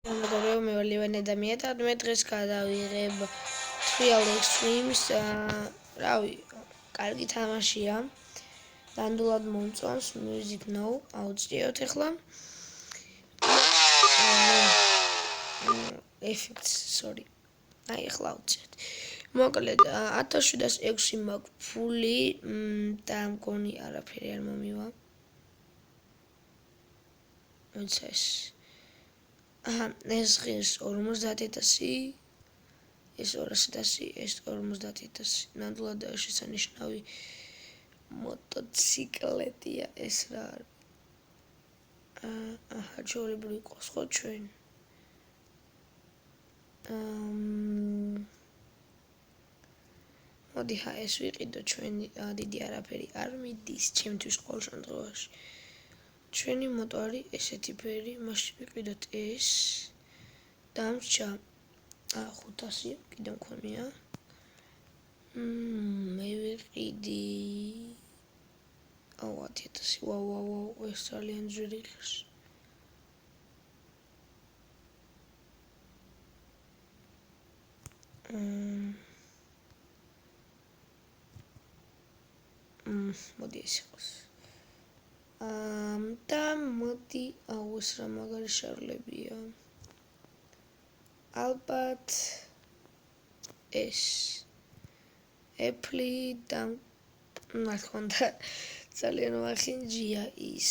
მეგობრებო, მე ვარ ლევან ადამიანი და მე დღეს გადავიღებ Trial Extremes. რავი, კარგი თამაშია. ნამდვილად მომწონს, Music No, აუწიოთ ახლა. Effects, sorry. აი ახლა აუწიოთ. მოკლედ 1706 მაქვს ფული და მგონი არაფერი არ მომივა. ეს ეს ღირს 50000, ეს 200000, ეს 50000. ნამდვილად შესანიშნავი მოტოციკლეტია ეს რა არის. ჩაოლებრივ იყოს ხო ჩვენ? მოდი ეს ვიყიდო ჩვენი დიდი არაფერი არ მიდის ჩემთვის ყოველ შემთხვევაში. ჩვენი მოტო არის ესეთი ფერი, მაშინ ვიყიდოთ ეს. დამრჩა 500, კიდე მქონია. მე ვიყიდი 100000. ვაუ, ეს ძალიან ძვირი ხს. მოდი ეს იყოს. და მოდი ეს რა მაგარი შარლებია. ალბათ ეს Apple და მაქონდა ძალიან ვახინჯია ის,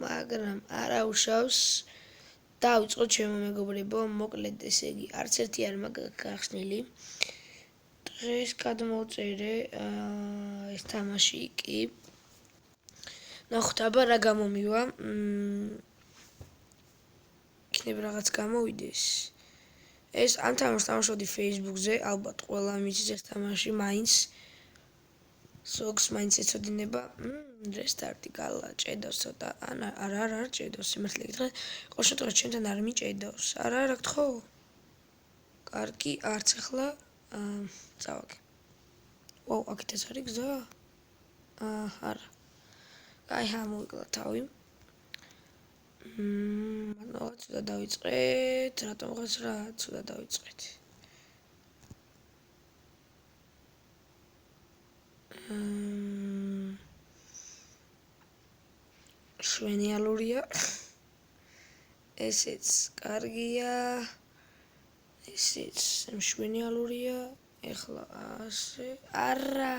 მაგრამ არა უშავს. დავიწყოთ ჩემო მეგობრებო, მოკლედ ესე იგი არც ერთი არ მაქვს გახსნილი. დღეს გადმოვწერე ეს თამაში კი. ნახოთ აბა რა გამომივა. იქნება რაღაც გამოვიდეს. ეს ამ თამაშს თამაშობდი Facebook-ზე, ალბათ ყველა მიცის ეს თამაში მაინც. სოგს მაინც ეცოდინება. რესტარტი გალა ჭედავს ცოტა. არა ჭედავს, სიმართლე გითხრათ. ყოველ შემთხვევაში ჩემთან არ მიჭედავს. არა გთხოვ. კარგი, არც ახლა წავაგე. ვაუ, აქეთ ეს არის გზა? არა. აი მოვიკლა თავი. ცუდა დავიწყეთ, რატომღაც რა ცუდა დავიწყეთ. შვენიალურია. ესეც კარგია. ესეც შვენიალურია. ეხლა ასე. არა.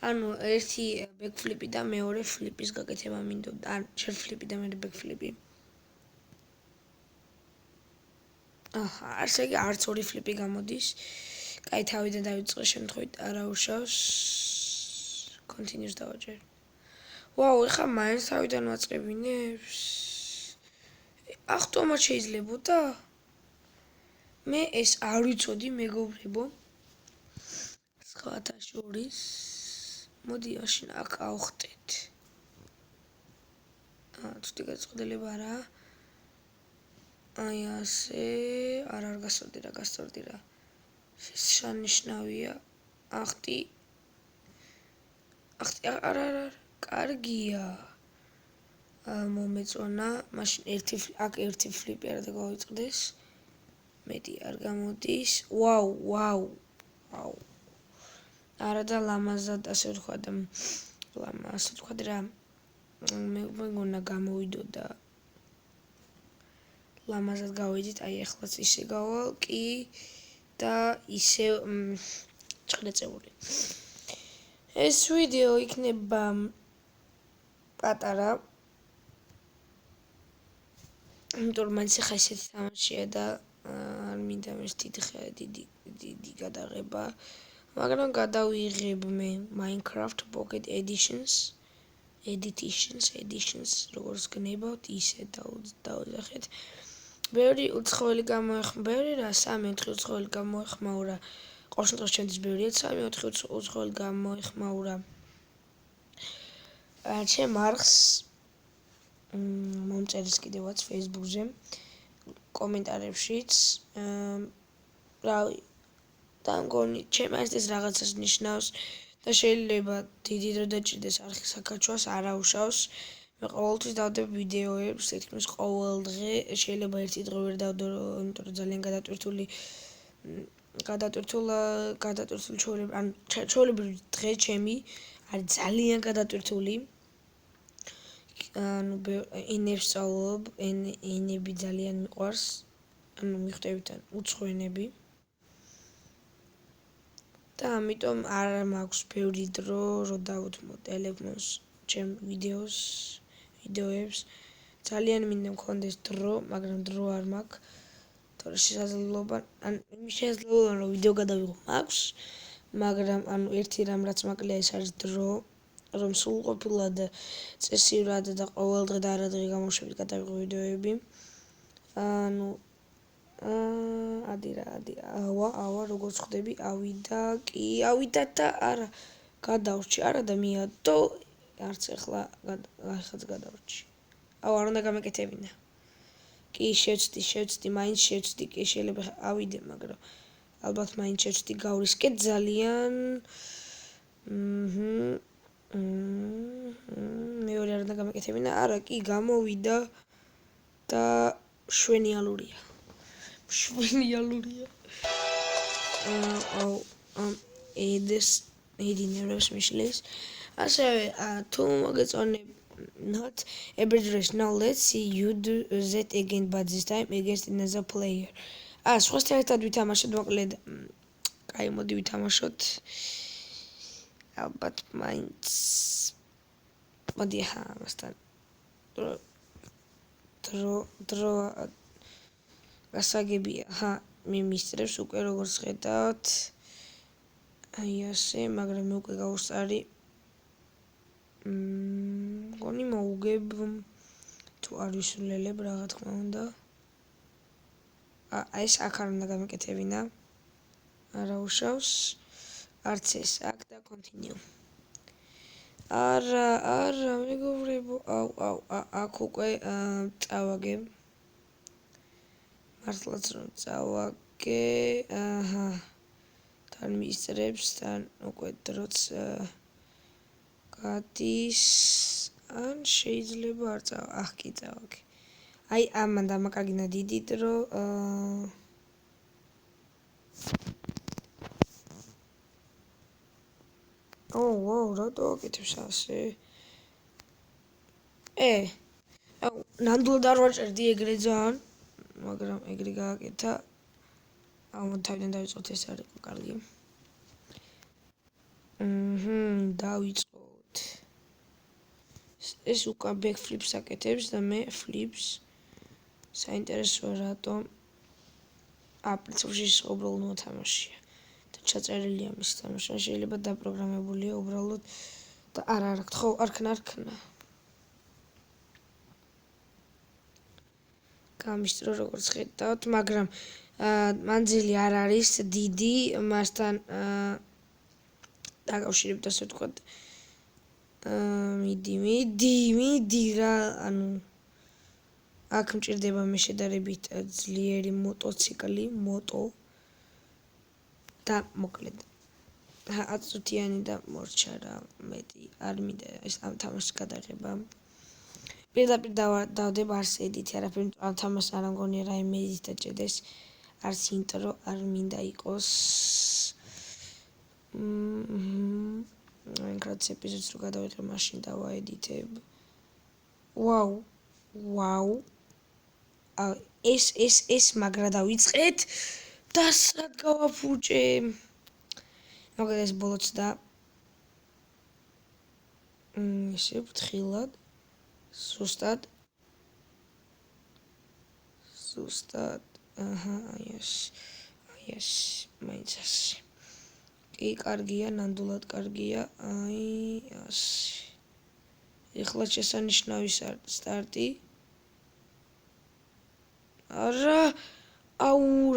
ანუ ერთი ბექფლიპი და მეორე ფლიპის გაკეთება მინდოდა. ან შენ ფლიპი და მე ბექფლიპი. ასე იგი არც ორი ფლიპი გამოდის. კაი, თავიდან დავიწყე შემთხვევით არა უშავს. Continues დავაჭერ. ვაუ, ეხლა მაინც თავიდან ვაწყებინებს. ავტომატ შეიძლებოდა? მე ეს არ ვიცოდი, მეგობრებო. სხვათა შორის. მოდი მაშინ აქ ავხტეთ. ცუდი გაწყდება რა. აი ასე, არ გასწორდი რა. შესანიშნავია. ახტი. არა, კარგია. მომეწონა, მაშინ ერთი ფლიპი არ დავიწყდეს. მეტი არ გამოდის. ვაუ. არა და ლამაზად ასე ვთქვათ რა. მე მგონა გამოვიდოდა. ლამაზად გავიდით, აი ახლაც ისე გავალ კი და ისე ჩხნეწეული. ეს ვიდეო იქნება პატარა. იმიტომ რომ მაინც ახლა ესეთი თამაშია და არ მინდა მის დიდი გადაღება. მაგრამ გადავიღებ მე Minecraft Pocket Editions, როგორც გნებავთ, ისე დავუძახეთ. ბევრი უცხოელი გამოეხმაურა, 3-4 უცხოელი გამოეხმაურა. ყოველ შემთხვევაში ჩემთვის ბევრია 3-4 უცხოელი გამოეხმაურა. ჩემ არხს მომწერეს კიდევაც Facebook-ზე, კომენტარებშიც. რავი, და მგონი ჩემს ეს რაღაცას ნიშნავს და შეიძლება დიდი დრო დაჭირდეს არხის აკაჩვას, არა უშავს. მე ყოველთვის დავდებ ვიდეოებს, თითქმის ყოველ დღე, შეიძლება ერთი დღე ვერ დავდო, იმიტომ რომ ძალიან გადატვირთული ჩვეულებრივი დღე ჩემი არის ძალიან გადატვირთული. ანუ ენებს სწავლობ, ენები ძალიან მიყვარს, ანუ მიხვდებით უცხო ენები. და ამიტომ არ მაქვს ბევრი დრო, რომ დავუთმო ტელეფონს ჩემ ვიდეოებს. ძალიან მინდა მქონდეს დრო, მაგრამ დრო არ მაქვს. თორე შესაძლებლობა რომ ვიდეო გადავიღო მაქვს, მაგრამ ანუ ერთი რამ რაც მაკლია ეს არის დრო, რომ სრულყოფილად წესიურად და ყოველ დღე და არადღე გამოშვებით გადავიღო ვიდეოები. ანუ ავა როგორც ხვდები, ავიდა და არა გადავრჩი, არა და მიადო, არც ახლა გადავრჩი. არ უნდა გამეკეთებინა. კი შევცდი, მაინც შევცდი, კი შეიძლება ავიდე, მაგრამ ალბათ მაინც შევცდი გავრისკეთ ძალიან. მეორე არ უნდა გამეკეთებინა, არა, კი გამოვიდა და შვენიალურია. ედინერებს მიშლის. ასევე თუ მოგეწონებთ every dress now let's see you do that again but this time against another player. სხვასთან ერთად ვითამაშოთ, მოკლედ. კაი, მოდი ვითამაშოთ. ალბათ მაინც მოდი ამასთან დრო გასაგებია. მე მისწრებს უკვე როგორც ხედავთ. აი ასე, მაგრამ მე უკვე გავუსწარი. მგონი მოუგებ თუ არ ვისულელებ, რა თქმა უნდა. ეს აქ არ უნდა გამეკეთებინა. არა უშავს. არც ეს აქ და continue. არა, მეგობრებო, აქ უკვე წავაგე. მართლაც რომ წავაგე, თან მისწრებს, თან უკვე დროც გადის, ან შეიძლება არ კი წავაგე. აი, ამან დამაკარგინა დიდი დრო. ვაუ, რატო აკეთებს ასე? ნამდვილად არ ვაჭერდი ეგრე ძალიან, მაგრამ ეგრე გააკეთა. თავიდან დავიწყოთ, ეს არ იყო კარგი. დავიწყოთ. ეს უკვე backflips აკეთებს და მე flips. საინტერესოა რატომ. პრინციპში უბრალოდ მოთამაშია. და ჩაწერილია მის თამაში, შეიძლება დაპროგრამებულია უბრალოდ და არა აქვს ხო, არქნა. გამისწრო როგორც ხედავთ, მაგრამ მანძილი არ არის დიდი, მასთან დაკავშირებით ასე ვთქვათ. მიდი რა, ანუ აქ მჭირდება მე შედარებით ძლიერი მოტოციკლი, და მოკლედ. 10 წუთიანი და მორჩა რა, მეტი არ მინდა ეს ამ თამაშს გადაღება. პირდაპირ დავდებ არც ედიტი, არაფერი ამ თამაშს არ მგონია რაიმე ედიტი დაჭედეს. არც ინტრო არ მინდა იყოს. Minecraft episodes რო გადავიღე, მაშინ დავაედიტებ. ვაუ. ეს მაგრა დავიწყეთ და სად გავაფუჭე. მოკლედ ეს ბოლოც და ისე ფრთხილად სუსტად აი ეს მაინც ასე. კი, კარგია, ნამდვილად კარგია. აი ასე. ეხლა შესანიშნავი სტარტი. არა,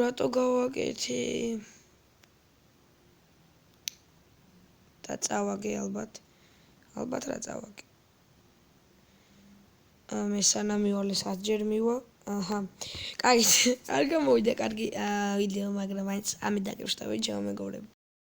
რატო გავაკეთე? და წავაგე ალბათ რა წავაგე. მე სანამ მივალე 100 ჯერ მივა. კაი, არ გამოვიდა კარგი ვიდეო, მაგრამ მაინც ამით დაგეშტავით, ჩემო მეგობრებო.